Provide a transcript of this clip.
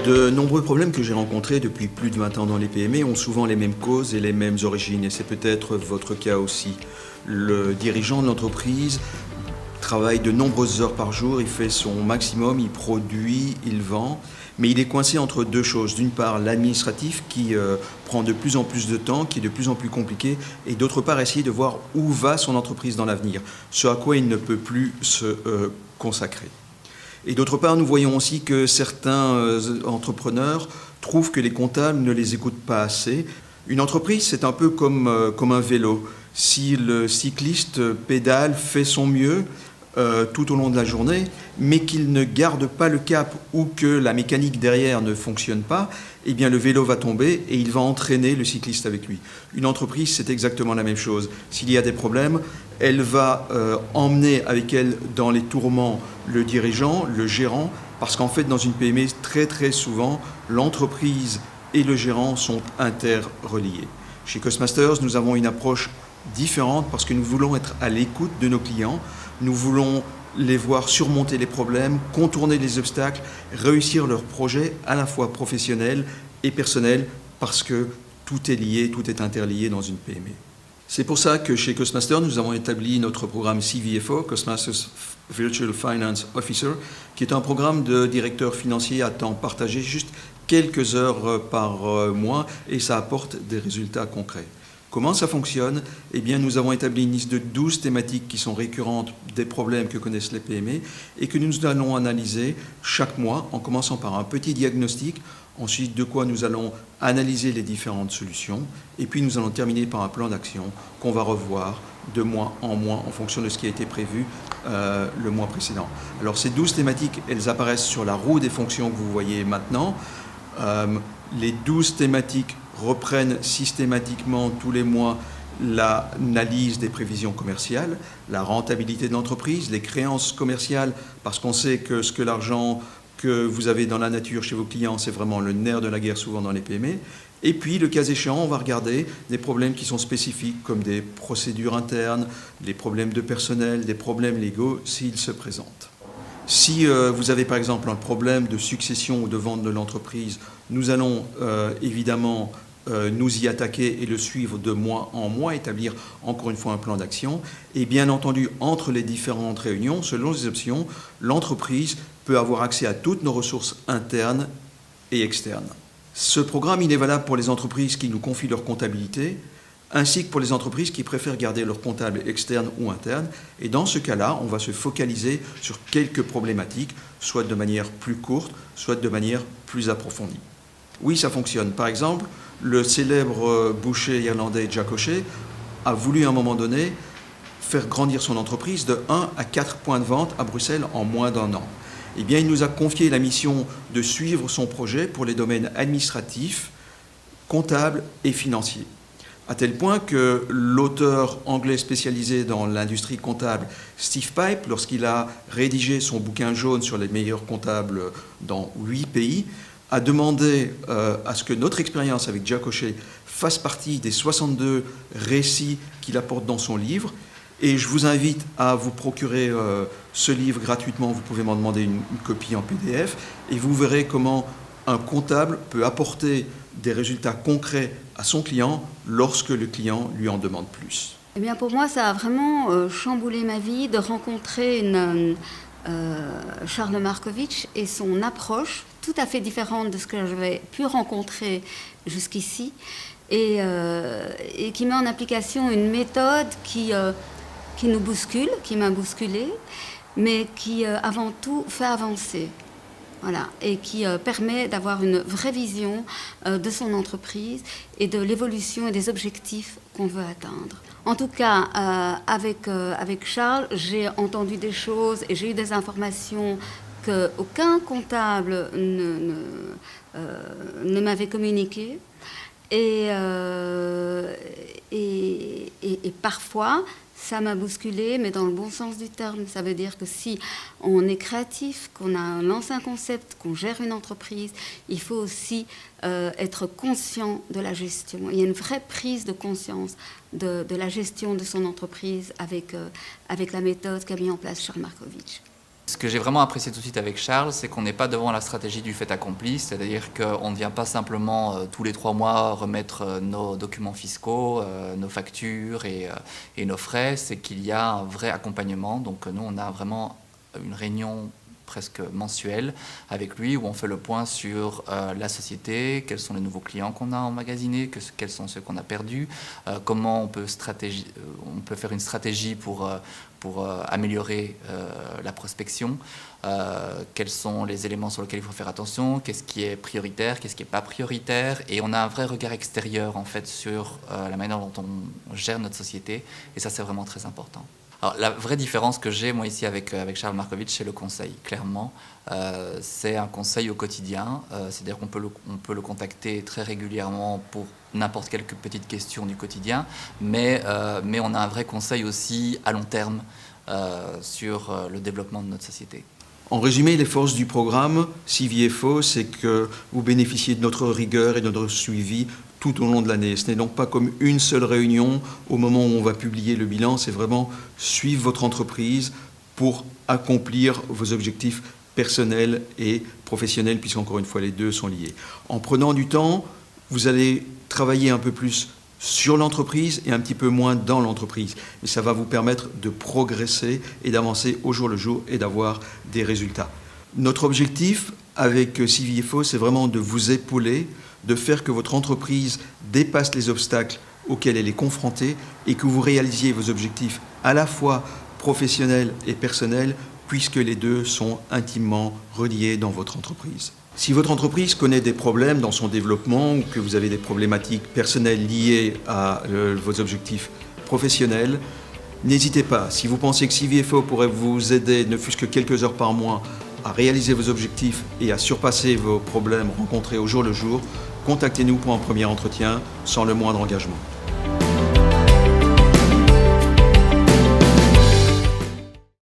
De nombreux problèmes que j'ai rencontrés depuis plus de 20 ans dans les PME ont souvent les mêmes causes et les mêmes origines, et c'est peut-être votre cas aussi. Le dirigeant de l'entreprise travaille de nombreuses heures par jour, il fait son maximum, il produit, il vend, mais il est coincé entre deux choses. D'une part, l'administratif qui prend de plus en plus de temps, qui est de plus en plus compliqué, et d'autre part, essayer de voir où va son entreprise dans l'avenir, ce à quoi il ne peut plus se consacrer. Et d'autre part, nous voyons aussi que certains entrepreneurs trouvent que les comptables ne les écoutent pas assez. Une entreprise, c'est un peu comme un vélo. Si le cycliste pédale, fait son mieux tout au long de la journée, mais qu'il ne garde pas le cap ou que la mécanique derrière ne fonctionne pas, eh bien le vélo va tomber et il va entraîner le cycliste avec lui. Une entreprise, c'est exactement la même chose. S'il y a des problèmes, elle va emmener avec elle dans les tourments le dirigeant, le gérant, parce qu'en fait, dans une PME, très souvent, l'entreprise et le gérant sont interreliés. Chez Coastmasters, nous avons une approche différente parce que nous voulons être à l'écoute de nos clients, nous voulons les voir surmonter les problèmes, contourner les obstacles, réussir leurs projets à la fois professionnels et personnels parce que tout est lié, tout est interlié dans une PME. C'est pour ça que chez Coastmasters, nous avons établi notre programme CVFO, Coastmasters Virtual Finance Officer, qui est un programme de directeur financier à temps partagé, juste quelques heures par mois, et ça apporte des résultats concrets. Comment ça fonctionne? Eh bien, nous avons établi une liste de 12 thématiques qui sont récurrentes des problèmes que connaissent les PME et que nous allons analyser chaque mois en commençant par un petit diagnostic, ensuite de quoi nous allons analyser les différentes solutions et puis nous allons terminer par un plan d'action qu'on va revoir de mois en fonction de ce qui a été prévu le mois précédent. Alors ces 12 thématiques, elles apparaissent sur la roue des fonctions que vous voyez maintenant. Les 12 thématiques reprennent systématiquement tous les mois l'analyse des prévisions commerciales, la rentabilité de l'entreprise, les créances commerciales, parce qu'on sait que ce que l'argent que vous avez dans la nature chez vos clients, c'est vraiment le nerf de la guerre souvent dans les PME. Et puis, le cas échéant, on va regarder des problèmes qui sont spécifiques, comme des procédures internes, des problèmes de personnel, des problèmes légaux, s'ils se présentent. Si vous avez par exemple un problème de succession ou de vente de l'entreprise, nous allons évidemment nous y attaquer et le suivre de mois en mois, établir encore une fois un plan d'action. Et bien entendu, entre les différentes réunions, selon les options, l'entreprise peut avoir accès à toutes nos ressources internes et externes. Ce programme, il est valable pour les entreprises qui nous confient leur comptabilité, ainsi que pour les entreprises qui préfèrent garder leur comptable externe ou interne. Et dans ce cas-là, on va se focaliser sur quelques problématiques, soit de manière plus courte, soit de manière plus approfondie. Oui, ça fonctionne. Par exemple, le célèbre boucher irlandais Jack O'Shea a voulu à un moment donné faire grandir son entreprise de 1 à 4 points de vente à Bruxelles en moins d'1 an. Eh bien, il nous a confié la mission de suivre son projet pour les domaines administratifs, comptables et financiers. À tel point que l'auteur anglais spécialisé dans l'industrie comptable, Steve Pipe, lorsqu'il a rédigé son bouquin jaune sur les meilleurs comptables dans 8 pays, a demandé à ce que notre expérience avec Jack O'Shea fasse partie des 62 récits qu'il apporte dans son livre. Et je vous invite à vous procurer ce livre gratuitement. Vous pouvez m'en demander une copie en PDF. Et vous verrez comment un comptable peut apporter des résultats concrets à son client lorsque le client lui en demande plus. Eh bien, pour moi, ça a vraiment chamboulé ma vie de rencontrer Charles Markovitch et son approche tout à fait différente de ce que j'avais pu rencontrer jusqu'ici et qui met en application une méthode qui nous bouscule, qui m'a bousculée, mais qui avant tout fait avancer. Voilà, et qui permet d'avoir une vraie vision de son entreprise et de l'évolution et des objectifs qu'on veut atteindre. En tout cas, avec Charles, j'ai entendu des choses et j'ai eu des informations qu'aucun comptable ne m'avait communiquées. Et parfois, ça m'a bousculée, mais dans le bon sens du terme. Ça veut dire que si on est créatif, qu'on a un ancien concept, qu'on gère une entreprise, il faut aussi être conscient de la gestion. Il y a une vraie prise de conscience de la gestion de son entreprise avec la méthode qu'a mis en place Charles Markovitch. Ce que j'ai vraiment apprécié tout de suite avec Charles, c'est qu'on n'est pas devant la stratégie du fait accompli, c'est-à-dire qu'on ne vient pas simplement tous les 3 mois remettre nos documents fiscaux, nos factures et nos frais, c'est qu'il y a un vrai accompagnement. Donc nous, on a vraiment une réunion presque mensuelle avec lui où on fait le point sur la société, quels sont les nouveaux clients qu'on a emmagasinés, quels sont ceux qu'on a perdus, comment on peut faire une stratégie pour améliorer la prospection, quels sont les éléments sur lesquels il faut faire attention, qu'est-ce qui est prioritaire, qu'est-ce qui n'est pas prioritaire, et on a un vrai regard extérieur en fait sur la manière dont on gère notre société, et ça c'est vraiment très important. Alors, la vraie différence que j'ai, moi, ici, avec Charles Markovitch, c'est le conseil. Clairement, c'est un conseil au quotidien. C'est-à-dire qu'on peut le contacter très régulièrement pour n'importe quelle petite question du quotidien. Mais on a un vrai conseil aussi à long terme sur le développement de notre société. En résumé, les forces du programme CVFO, c'est que vous bénéficiez de notre rigueur et de notre suivi tout au long de l'année. Ce n'est donc pas comme une seule réunion au moment où on va publier le bilan, c'est vraiment suivre votre entreprise pour accomplir vos objectifs personnels et professionnels, puisqu'encore une fois, les deux sont liés. En prenant du temps, vous allez travailler un peu plus sur l'entreprise et un petit peu moins dans l'entreprise. Et ça va vous permettre de progresser et d'avancer au jour le jour et d'avoir des résultats. Notre objectif avec CVFO, c'est vraiment de vous épauler, de faire que votre entreprise dépasse les obstacles auxquels elle est confrontée et que vous réalisiez vos objectifs à la fois professionnels et personnels, puisque les deux sont intimement reliés dans votre entreprise. Si votre entreprise connaît des problèmes dans son développement ou que vous avez des problématiques personnelles liées à vos objectifs professionnels, n'hésitez pas. Si vous pensez que CVFO pourrait vous aider, ne fût-ce que quelques heures par mois, à réaliser vos objectifs et à surpasser vos problèmes rencontrés au jour le jour, contactez-nous pour un premier entretien sans le moindre engagement.